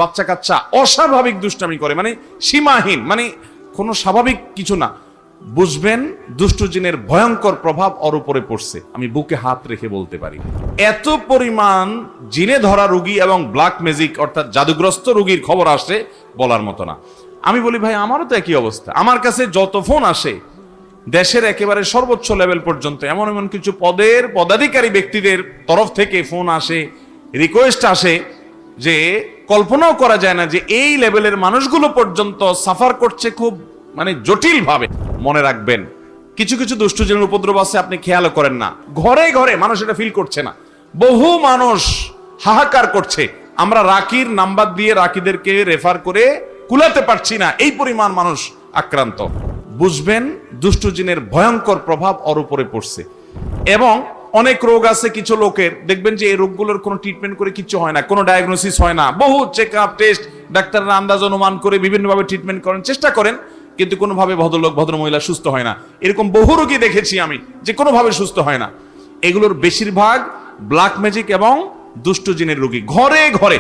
বাচ্চা কাচ্চা অস্বাভাবিক দুষ্টামি করে, মানে সীমাহীন, মানে কোনো স্বাভাবিক কিছু না। বুঝবেন দুষ্ট জিনের ভয়ঙ্কর প্রভাব ওর উপরে পড়ছে, আমি বুকে হাত রেখে বলতে পারি। এত পরিমাণ জিনে ধরা রোগী এবং ব্ল্যাক ম্যাজিক অর্থাৎ জাদুগ্রস্ত রোগীর খবর আসে বলার মতো না। আমি বলি ভাই আমারও তো একই অবস্থা, আমার কাছে যত ফোন আসে দেশের একেবারে সর্বোচ্চ লেভেল পর্যন্ত এমন এমন কিছু পদাধিকারী ব্যক্তিদের তরফ থেকে ফোন আসে, রিকোয়েস্ট আসে যে কল্পনাও করা যায় না যে এই লেভেলের মানুষগুলো পর্যন্ত সাফার করছে খুব মানে জটিল ভাবে। মনে রাখবেন কিছু কিছু দুষ্ট জিনের উপদ্রব আছে আপনি খেয়ালও করেন না, ঘরে ঘরে মানুষ এটা ফিল করছে না, বহু মানুষ হাহাকার করছে। আমরা রাকির নাম্বার দিয়ে রাকিদেরকে রেফার করে কুলাতে পারছি না, এই পরিমাণ মানুষ আক্রান্ত। বুঝবেন দুষ্ট জিনের ভয়ঙ্কর প্রভাব ওর উপরে পড়ছে। এবং অনেক রোগ আছে কিছু লোকের, দেখবেন যে এই রোগগুলোর কোনো ট্রিটমেন্ট করে কিছু হয় না, কোনো ডায়াগনোসিস হয় না, বহু চেক আপ টেস্ট ডাক্তাররা আন্দাজ অনুমান করে বিভিন্নভাবে ট্রিটমেন্ট করেন, চেষ্টা করেন, কিন্তু কোনোভাবে ভদ্রলোক ভদ্রমহিলা সুস্থ হয় না। এরকম বহু রোগী দেখেছি আমি যে কোনোভাবে সুস্থ হয় না। এগুলোর বেশিরভাগ ব্ল্যাক ম্যাজিক এবং দুষ্ট জিনের রোগী, ঘরে ঘরে।